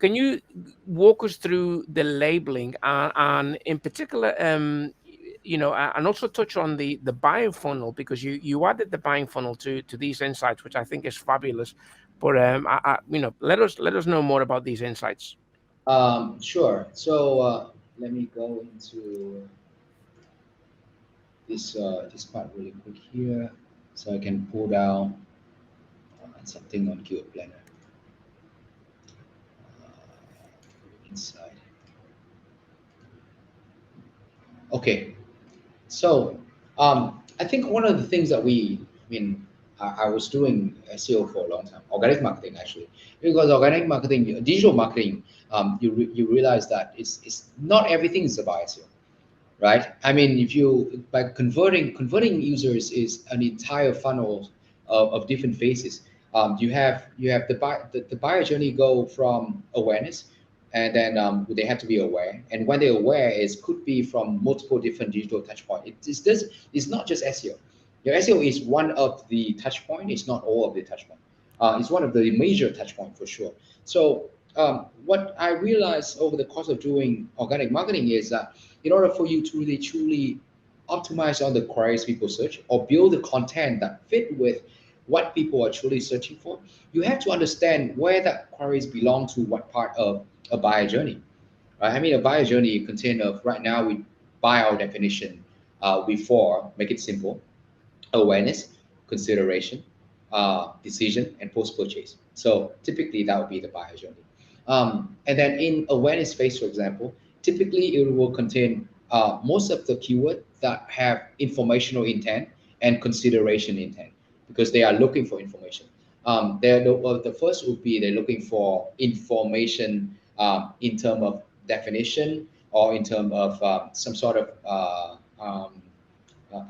Can you walk us through the labeling and in particular, and also touch on the buying funnel, because you added the buying funnel to these insights, which I think is fabulous. But let us know more about these insights. Sure. So let me go into this part really quick here, so I can pull down something on Keyword Planner inside. Okay. So I think one of the things that I was doing SEO for a long time, organic marketing actually, because organic marketing, digital marketing, you realize that it's not everything is about SEO, right? I mean, if you by converting users is an entire funnel of different phases. You have the buyer journey go from awareness, and then they have to be aware. And when they're aware, it could be from multiple different digital touch points. It's not just SEO. Your SEO is one of the touch point. It's not all of the touch point. It's one of the major touch point for sure. So what I realized over the course of doing organic marketing is that in order for you to really truly optimize on the queries people search or build the content that fit with what people are truly searching for, you have to understand where that queries belong to what part of a buyer journey. Right? I mean, a buyer journey contains of right now we buy our definition before, make it simple, awareness, consideration, decision, and post-purchase. So typically that would be the buyer journey. And then in awareness phase, for example, typically it will contain most of the keyword that have informational intent and consideration intent because they are looking for information. The first would be they're looking for information in terms of definition or in terms of some sort of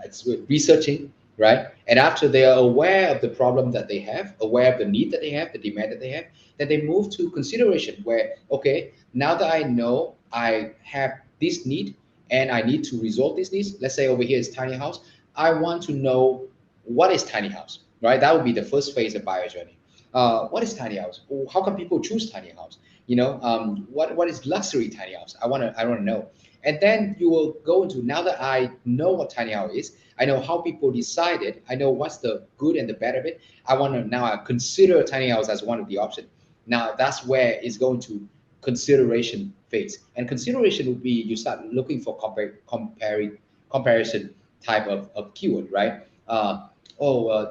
it's with researching, right? And after they are aware of the problem that they have, aware of the need that they have, the demand that they have, then they move to consideration where, okay, now that I know I have this need and I need to resolve this needs, let's say over here is tiny house, I want to know what is tiny house, right? That would be the first phase of buyer journey. What is tiny house? How can people choose tiny house? What is luxury tiny house? I want to know. And then you will go into, now that I know what tiny house is, I know how people decide it, I know what's the good and the bad of it. I want to now consider tiny house as one of the options. Now that's where it's going to consideration phase. And consideration would be you start looking for comparison type of keyword, right?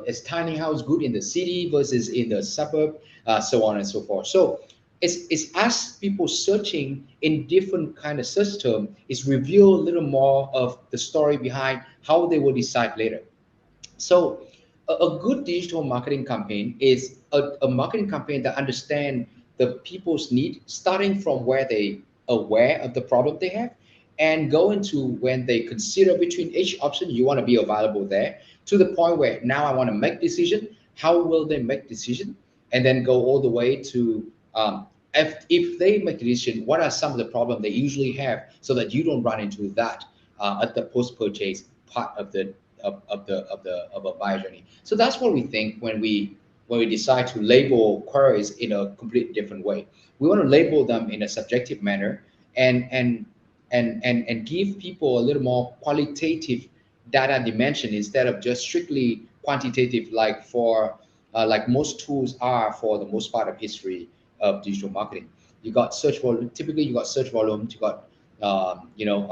Is tiny house good in the city versus in the suburb, so on and so forth. So it's as people searching in different kind of search term is reveal a little more of the story behind how they will decide later. So a good digital marketing campaign is a marketing campaign that understand the people's need, starting from where they aware of the problem they have, and go into when they consider between each option you want to be available there to the point where now I want to make decision. How will they make decision? And then go all the way to if they make a decision, what are some of the problems they usually have so that you don't run into that at the post-purchase part of a buyer journey. So that's what we think when we decide to label queries in a completely different way. We want to label them in a subjective manner and give people a little more qualitative data dimension instead of just strictly quantitative, like most tools are for the most part of history of digital marketing. You got search volume. Typically, you got search volume. You got Keyword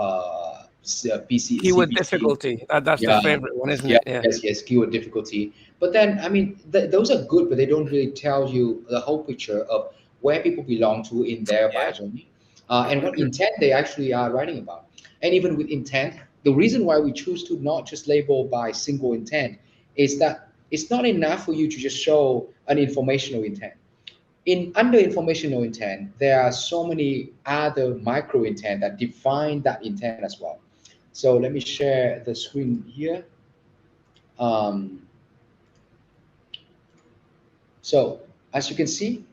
CPC. difficulty. That's the Yeah, favorite one, isn't yeah, it? Yeah. yes, keyword difficulty. But then, I mean, those are good, but they don't really tell you the whole picture of where people belong to in their buyer journey, and what intent they actually are writing about. And even with intent, the reason why we choose to not just label by single intent is that it's not enough for you to just show an informational intent. In under informational intent, there are so many other micro intent that define that intent as well. So let me share the screen here. Um, so as you can see,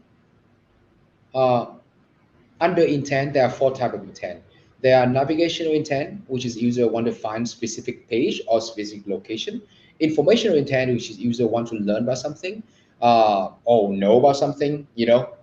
uh, under intent, there are four types of intent. There are navigational intent, which is user want to find specific page or specific location. Informational intent, which is user want to learn about something or know about something,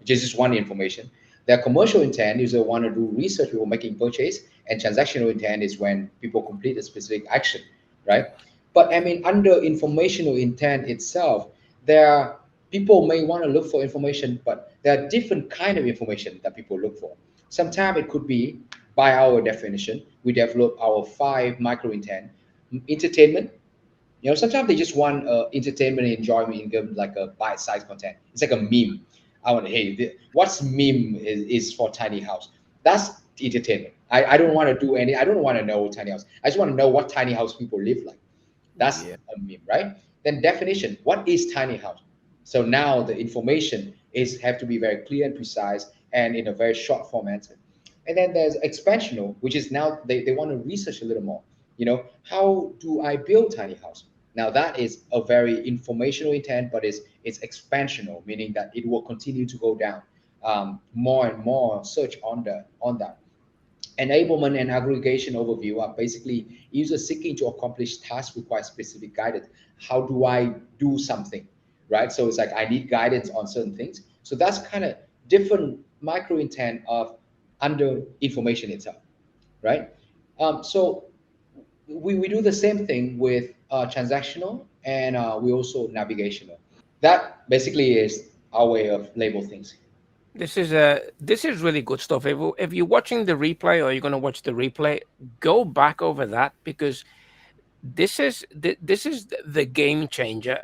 just one information. Their commercial intent is they want to do research before making purchase, and transactional intent is when people complete a specific action, right? But I mean, under informational intent itself, there are people may want to look for information, but there are different kind of information that people look for. Sometimes it could be, by our definition, we develop our five micro intent: entertainment. Sometimes they just want entertainment and enjoyment income, like a bite-sized content. It's like a meme. I want, hey, what's meme is for tiny house. That's entertainment. I don't want to do any. I don't want to know tiny house. I just want to know what tiny house people live like. That's Yeah. a meme, right? Then definition. What is tiny house? So now the information is have to be very clear and precise and in a very short format. And then there's expansional, which is now they want to research a little more. How do I build tiny house? Now that is a very informational intent, but it's expansional, meaning that it will continue to go down. More and more search on that. Enablement and aggregation overview are basically users seeking to accomplish tasks require specific guidance. How do I do something, right? So it's like I need guidance on certain things. So that's kind of different micro intent of under information itself, right? So we do the same thing with transactional, and we also navigational. That basically is our way of label things. This is really good stuff. If you're watching the replay or you're going to watch the replay, go back over that because this is the game changer.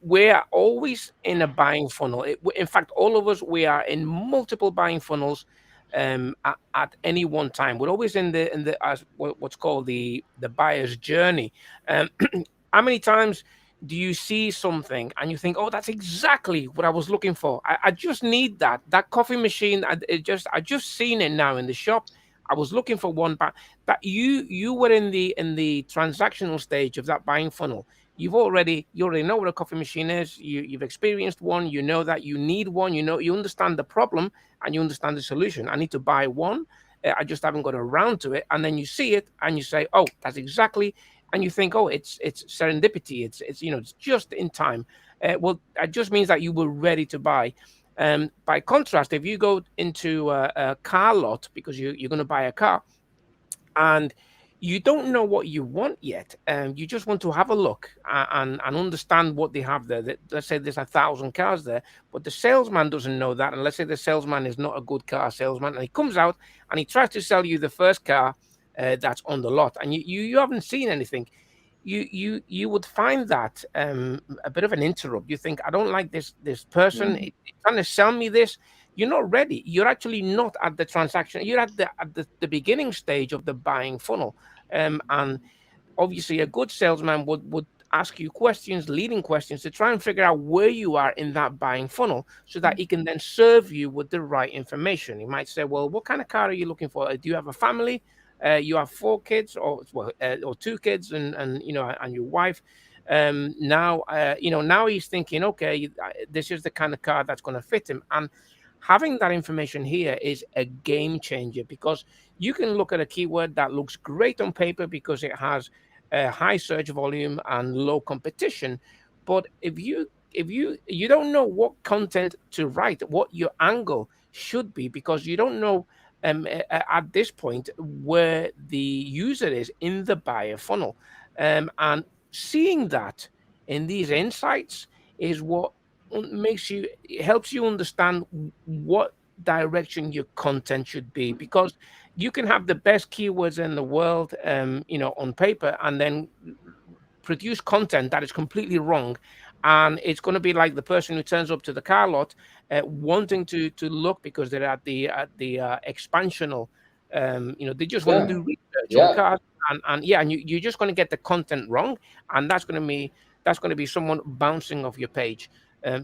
We're always in a buying funnel. In fact, all of us we are in multiple buying funnels at any one time. We're always in the as what's called the buyer's journey. Um, how many times do you see something and you think, "Oh, that's exactly what I was looking for. I just need that coffee machine. I just seen it now in the shop. I was looking for one, but that you were in the transactional stage of that buying funnel. You already know what a coffee machine is. You've experienced one. You know that you need one. You understand the problem and you understand the solution. I need to buy one. I just haven't got around to it. And then you see it and you say, "Oh, that's exactly." And you think, "Oh, it's serendipity. It's just in time." Well, that just means that you were ready to buy. By contrast, if you go into a car lot because you're going to buy a car and you don't know what you want yet, you just want to have a look and understand what they have there. Let's say there's 1,000 cars there, but the salesman doesn't know that. And let's say the salesman is not a good car salesman, and he comes out and he tries to sell you the first car that's on the lot, and you haven't seen anything. You would find that a bit of an interrupt. You think, I don't like this person. Mm. He's trying to sell me this. You're not ready. You're actually not at the transaction. You're at the beginning stage of the buying funnel. And obviously, a good salesman would ask you questions, leading questions, to try and figure out where you are in that buying funnel, so that he can then serve you with the right information. He might say, "Well, what kind of car are you looking for? Do you have a family? You have 4 kids, or 2 kids, and your wife." Now he's thinking, okay, this is the kind of car that's going to fit him. And having that information here is a game changer, because you can look at a keyword that looks great on paper because it has a high search volume and low competition. But if you don't know what content to write, what your angle should be, because you don't know at this point where the user is in the buyer funnel, and seeing that in these insights is what makes you it helps you understand what direction your content should be, because you can have the best keywords in the world on paper, and then produce content that is completely wrong. And it's going to be like the person who turns up to the car lot wanting to look because they're at the expansional. They just want to Yeah, do research on yeah, cars, and yeah, and you're just going to get the content wrong, and that's going to be someone bouncing off your page.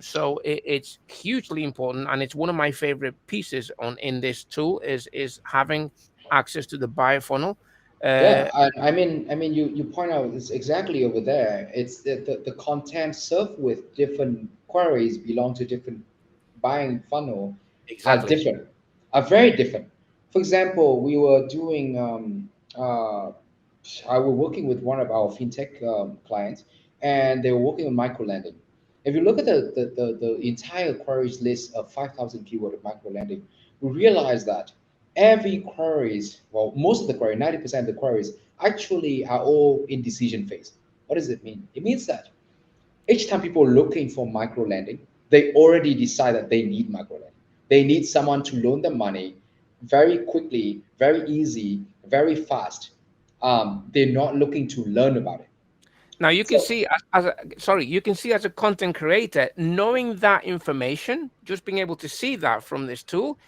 So it's hugely important, and it's one of my favorite pieces on in this tool is having access to the buyer funnel. yeah. Uh, I mean, you point out it's exactly over there. It's the content served with different queries belong to different buying funnel are exactly. different, are very different. For example, we were doing I was working with one of our fintech clients, and they were working on micro lending. If you look at the entire queries list of 5,000 keyword of micro lending, we realize that every queries, well, most of the query, 90% of the queries actually are all in decision phase. What does it mean? It means that each time people are looking for micro lending, they already decide that they need micro lending. They need someone to loan them money very quickly, very easy, very fast. They're not looking to learn about it. Now you can So see you can see as a content creator, knowing that information, just being able to see that from this tool,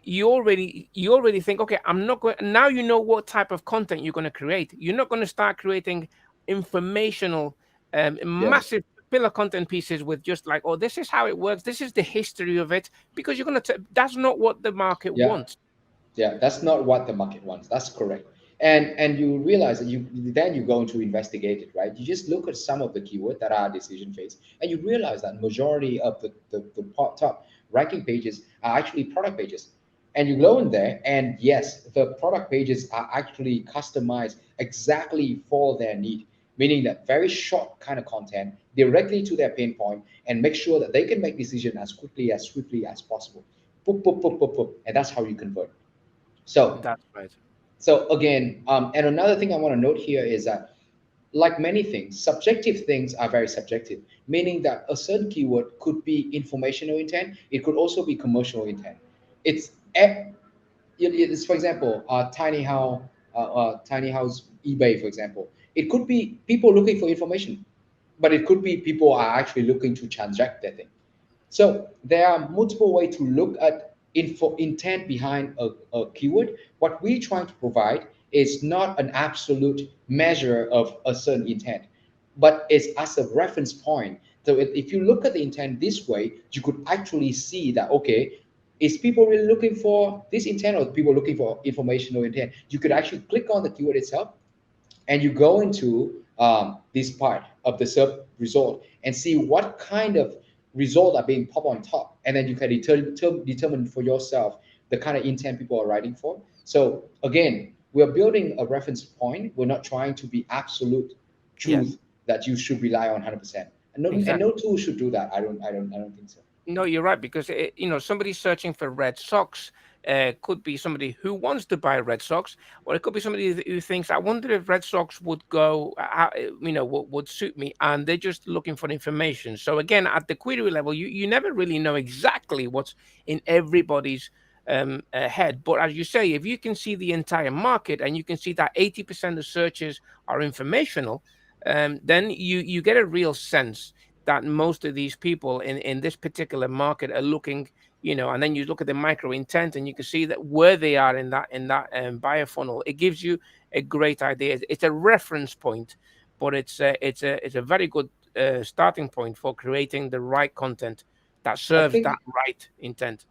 you already think, okay, I'm not going now. You know what type of content you're going to create. You're not going to start creating informational, yes, massive pillar content pieces with just like, oh, this is how it works, this is the history of it, because you're going to that's not what the market yeah, wants. yeah, that's not what the market wants. That's correct. And you realize that you then you go into investigate it, right? You just look at some of the keywords that are decision phase, and you realize that majority of the top ranking pages are actually product pages. And you go in there, and yes, the product pages are actually customized exactly for their need, meaning that very short kind of content directly to their pain point, and make sure that they can make decision as quickly as swiftly as possible. Boop, boop, boop, boop, boop. And that's how you convert. So, That's right. so again, and another thing I want to note here is that, like many things, subjective things are very subjective, meaning that a certain keyword could be informational intent, it could also be commercial intent. It's, it's for example, tiny house eBay, for example. It could be people looking for information, but it could be people are actually looking to transact their thing. So there are multiple ways to look at info intent behind a keyword. What we're trying to provide is not an absolute measure of a certain intent, but it's as a reference point. So if you look at the intent this way, you could actually see that, okay, is people really looking for this intent or people looking for informational intent? You could actually click on the keyword itself, and you go into this part of the sub result and see what kind of result are being popped on top, and then you can determine for yourself the kind of intent people are writing for. So again, we're building a reference point. We're not trying to be absolute Yes, truth that you should rely on 100%, and no exactly. tool should do that. I don't think so. No, you're right, because somebody searching for red socks could be somebody who wants to buy red socks, or it could be somebody who thinks, "I wonder if red socks would go, would suit me," and they're just looking for information. So again, at the query level, you never really know exactly what's in everybody's head. But as you say, if you can see the entire market and you can see that 80% of searches are informational, then you get a real sense that most of these people in this particular market are looking, and then you look at the micro intent and you can see that where they are in that buyer funnel. It gives you a great idea. It's a reference point, but it's a very good starting point for creating the right content that I serves that think right intent.